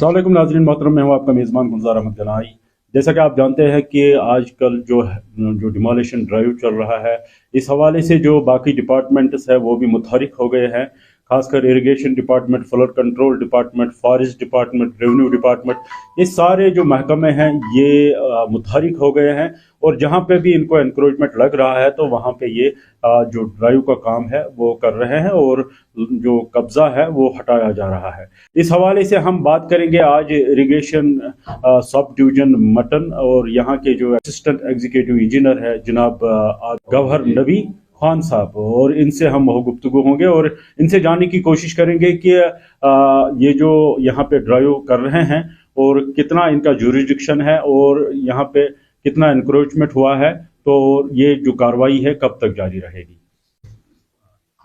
अस्सलाम वालेकुम नाज़रीन मोहतरम, मैं हूँ आपका मेज़बान गुलज़ार अहमद गनाई। जैसा कि आप जानते हैं कि आजकल जो डिमोलिशन ड्राइव चल रहा है, इस हवाले से जो बाकी डिपार्टमेंट्स है वो भी मुतहरिक हो गए हैं। खासकर irrigation department, flood control department, forest department, revenue department, ये सारे जो महकमे हैं ये मुतहरिक हो गए हैं। और जहाँ पे भी इनको इंक्रोचमेंट लग रहा है तो वहाँ पे ये जो ड्राइव का काम है वो कर रहे हैं और जो कब्जा है वो हटाया जा रहा है। इस हवाले से हम बात करेंगे आज इरिगेशन सब डिवीजन मटन और यहाँ के जो असिस्टेंट एग्जीक्यूटिव इंजीनियर है जनाब गौहर नबी खान साहब, और इनसे हम गुफ्तगू होंगे और इनसे जानने की कोशिश करेंगे कि ये जो यहाँ पे ड्राइव कर रहे हैं और कितना इनका जुरिडिक्शन है और यहाँ पे कितना इंक्रोचमेंट हुआ है, तो ये जो कार्रवाई है कब तक जारी रहेगी।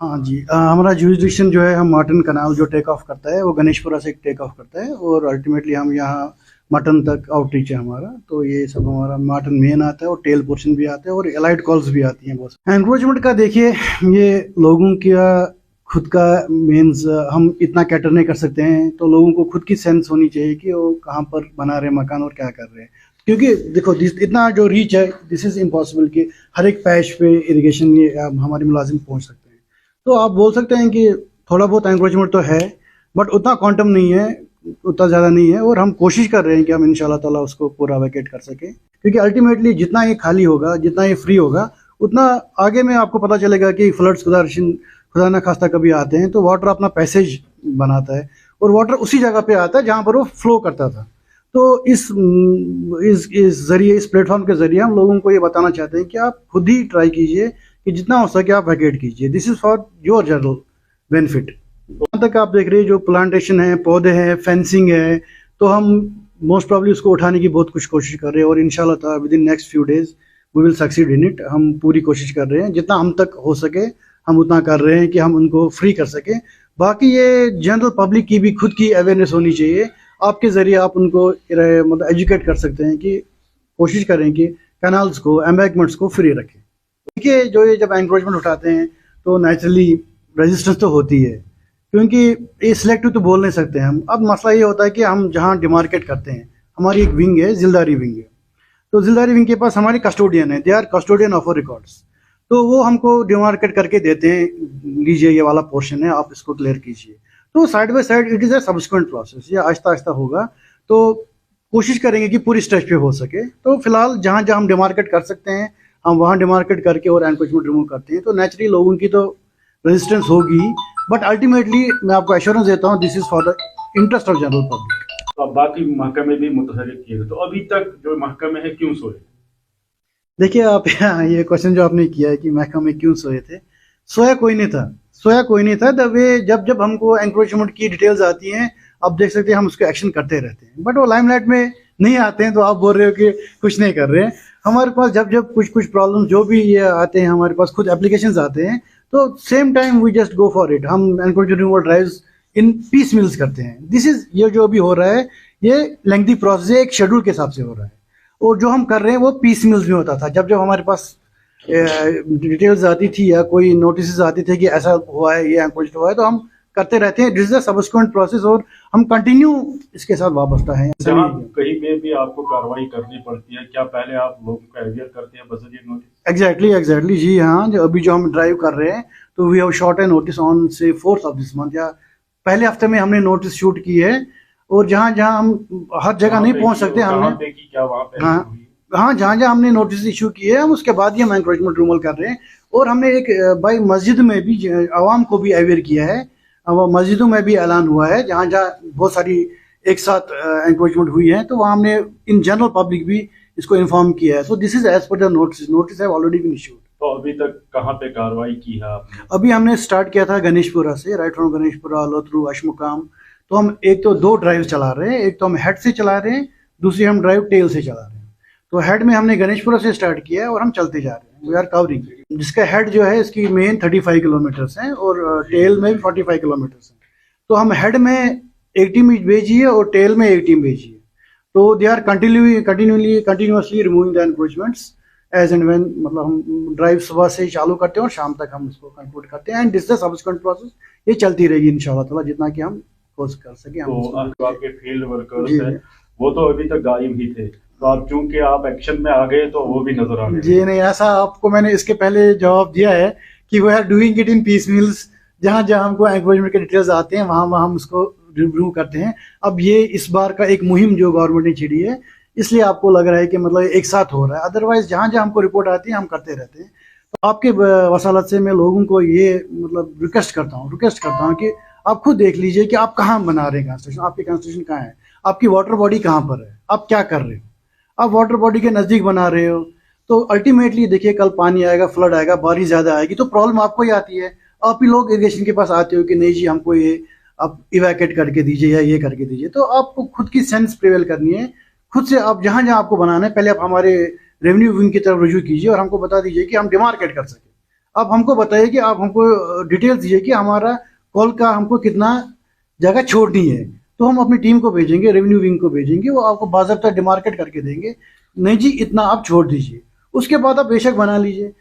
हाँ जी, हमारा जुरिस्डिक्शन जो है, हम मार्टन कनाल जो टेक ऑफ करता है वो गणेशपुरा से टेक ऑफ करता है और अल्टीमेटली हम यहाँ मटन तक आउटरीच है हमारा। तो ये सब हमारा मार्टन मेन आता है और टेल पोर्शन भी आता है और एलाइड कॉल्स भी आती हैं बहुत। एनक्रोचमेंट का देखिए, ये लोगों का खुद का मीन्स हम इतना कैटर नहीं कर सकते हैं, तो लोगों को खुद की सेंस होनी चाहिए कि वो कहाँ पर बना रहे मकान और क्या कर रहे हैं। क्योंकि देखो इतना जो रीच है, दिस इज़ इम्पॉसिबल कि हर एक पैच पे इरिगेशन ये हमारे मुलाजिम पहुँच सकते हैं। तो आप बोल सकते हैं कि थोड़ा बहुत एनक्रोचमेंट तो है, बट उतना क्वांटम नहीं है, उतना ज़्यादा नहीं है। और हम कोशिश कर रहे हैं कि हम इंशाल्लाह ताला उसको पूरा वैकेट कर सकें, क्योंकि अल्टीमेटली जितना ये खाली होगा, जितना ये फ्री होगा, उतना आगे में आपको पता चलेगा कि फ्लड्स खुदा न खास्ता कभी आते हैं तो वाटर अपना पैसेज बनाता है और वाटर उसी जगह पे आता है जहाँ पर वो फ्लो करता था। तो इस जरिए, इस प्लेटफॉर्म के जरिए हम लोगों को ये बताना चाहते हैं कि आप खुद ही ट्राई कीजिए कि जितना हो सके आप वैकेट कीजिए। This is for your general benefit. वहाँ तक आप देख रहे हैं जो प्लांटेशन है, पौधे हैं, फेंसिंग है, तो हम मोस्ट प्रॉब्ली उसको उठाने की बहुत कुछ कोशिश कर रहे हैं और इंशाल्लाह ताला within next few days we will succeed in it. हम पूरी कोशिश कर रहे हैं, जितना हम तक हो सके हम उतना कर रहे हैं कि हम उनको फ्री कर सकें। बाकी ये जनरल पब्लिक की भी खुद की अवेयरनेस होनी चाहिए। आपके ज़रिए आप उनको मतलब एजुकेट कर सकते हैं कि कोशिश करें कि कैनाल्स को, एम्बैंकमेंट्स को फ्री रखें। देखिए, जो ये जब एंक्रोचमेंट उठाते हैं तो नेचुरली रेजिस्टेंस तो होती है, क्योंकि ये सिलेक्टिव तो बोल नहीं सकते हम। अब मसला ये होता है कि हम जहाँ डिमार्केट करते हैं, हमारी एक विंग है, जिलदारी विंग है, तो जिलदारी विंग के पास हमारी कस्टोडियन है, they are custodian of our records. तो वो हमको डिमार्केट करके देते हैं, लीजिए ये वाला पोर्शन है, आप इसको क्लियर कीजिए। तो side by side it is a subsequent process, ये आहिस्ता आहिस्ता होगा। तो कोशिश करेंगे कि पूरी स्ट्रेच पे हो सके। तो फिलहाल जहाँ जहाँ हम डिमार्केट कर सकते हैं हम वहाँ डिमार्केट करके और एनक्रोचमेंट रिमूव करते हैं। तो नेचुरली लोगों की तो रेजिस्टेंस होगी, बट अल्टीमेटली मैं आपको एश्योरेंस देता हूँ this is for the interest of general public. तो अब बाकी महकमे भी मुतहरिक किए गए, तो अभी तक जो महकमे है क्यों सोए। देखिए, आप ये क्वेश्चन जो आपने किया है कि महकमे क्यों सोए थे, सोया कोई नहीं था, सोया कोई नहीं था। द वे जब जब हमको एंक्रोचमेंट की डिटेल्स आती हैं, आप देख सकते हैं हम उसको एक्शन करते रहते हैं, बट वो लाइमलाइट में नहीं आते हैं। तो आप बोल रहे हो कि कुछ नहीं कर रहे हैं। हमारे पास जब जब कुछ प्रॉब्लम जो भी ये आते हैं, हमारे पास खुद एप्लीकेशंस आते हैं, तो same time we just go for it. हम encroachment removal drives in peace mills करते हैं। दिस इज, ये जो अभी हो रहा है ये लेंथी प्रोसेस है, एक शेड्यूल के हिसाब से हो रहा है। और जो हम कर रहे हैं वो पीस मिल्स में होता था। जब जब हमारे पास डिटेल्स आती थी या कोई नोटिस आती थी कि ऐसा हुआ है, ये एनक्रोचमेंट हुआ है, तो हम करते रहते हैं। This is a subsequent process और हम कंटिन्यू इसके साथ वाबस्ता हैं। जहाँ कहीं पे भी आपको कार्रवाई करनी पड़ती है, क्या पहले आप लोगों को अवेयर करते हैं बजरिए नोटिस। एग्जैक्टली जी हाँ। जो हम ड्राइव कर रहे हैं तो we have shot a notice on से 4th ऑफ दिस मंथ, या पहले हफ्ते में हमने नोटिस शूट की है। और जहाँ जहाँ हम हर जगह नहीं पहुँच सकते, हमने हाँ जहाँ जहाँ हमने नोटिस इशू किए हैं हम उसके बाद ही हम एनक्रोचमेंट रिमूवल कर रहे हैं। और हमने एक भाई मस्जिद में भी आवाम को भी अवेयर किया है। वो मस्जिदों में भी ऐलान हुआ है, जहाँ जहाँ बहुत सारी एक साथ एनक्रोचमेंट हुई है, तो वहाँ हमने इन जनरल पब्लिक भी इसको इन्फॉर्म किया है। So this is as per the notice have already been issued. तो अभी तक कहाँ पे कार्रवाई की है आपने। अभी हमने स्टार्ट किया था गणेशपुरा से, राइट फ्रॉम गणेशपुरा, लोथरू, अशमुकाम। तो हम एक तो 2 ड्राइव चला रहे हैं, एक तो हम हेड से चला रहे हैं, दूसरी हम ड्राइव टेल से चला रहे हैं। तो हेड में हमने गणेशपुरा से स्टार्ट किया है और हम चलते जा रहे हैं, वी आर कवरिंग। जिसका हेड जो है इसकी मेन 35 किलोमीटर्स हैं और टेल में भी 45 किलोमीटर्स हैं। तो हम हेड में एक टीम भेजी है और टेल में एक टीम भेजी है। तो they are continuously removing the encroachments as and when. मतलब हम ड्राइव सुबह से ही चालू करते हैं और शाम तक हम इसको कंक्लूड करते हैं। And this the subsequent process, ये चलती रहेगी इंशाल्लाह ताला, जितना कि हम खोज कर सके हम तो उसको। जो आपके फील्ड वर्कर्स जी हैं वो तो अभी तक गायब ही थे, तो आप चूंकि आप एक्शन में आ गए तो वो भी नजर आने जी लगे। नहीं, ऐसा आपको मैंने इसके पहले जवाब दिया है कि we are doing it in piece meals. जहाँ जहाँ हमको एंक्रोचमेंट के डिटेल्स आते हैं वहाँ वहाँ हम उसको रिव्यू करते हैं। अब ये इस बार का एक मुहिम जो गवर्नमेंट ने छिड़ी है, इसलिए आपको लग रहा है कि मतलब एक साथ हो रहा है। अदरवाइज जहाँ जहाँ हमको रिपोर्ट आती है हम करते रहते हैं। तो आपके वसालत से मैं लोगों को ये मतलब रिक्वेस्ट करता हूँ कि आप खुद देख लीजिए कि आप कहाँ बना रहे हैं कंस्ट्रक्शन, आपकी कंस्ट्रक्शन कहाँ है, आपकी वाटर बॉडी कहाँ पर है, आप क्या कर रहे हो। आप वाटर बॉडी के नज़दीक बना रहे हो तो अल्टीमेटली देखिए कल पानी आएगा, फ्लड आएगा, बारिश ज़्यादा आएगी तो प्रॉब्लम आपको ही आती है। आप ही लोग इरिगेशन के पास आते हो कि नहीं जी हमको ये आप इवैक्यूएट करके दीजिए या ये करके दीजिए। तो आपको खुद की सेंस प्रिवेल करनी है। खुद से आप जहाँ जहाँ आपको बनाना है पहले आप हमारे रेवेन्यू विंग की तरफ रुजू कीजिए और हमको बता दीजिए कि हम डिमार्केट कर सकें। आप हमको बताइए कि आप हमको डिटेल्स दीजिए कि हमारा कॉल का हमको कितना जगह छोड़नी है। तो हम अपनी टीम को भेजेंगे, रेवेन्यू विंग को भेजेंगे, वो आपको बाज़ाब्ता डिमार्केट करके देंगे। नहीं जी इतना आप छोड़ दीजिए, उसके बाद आप बेशक बना लीजिए।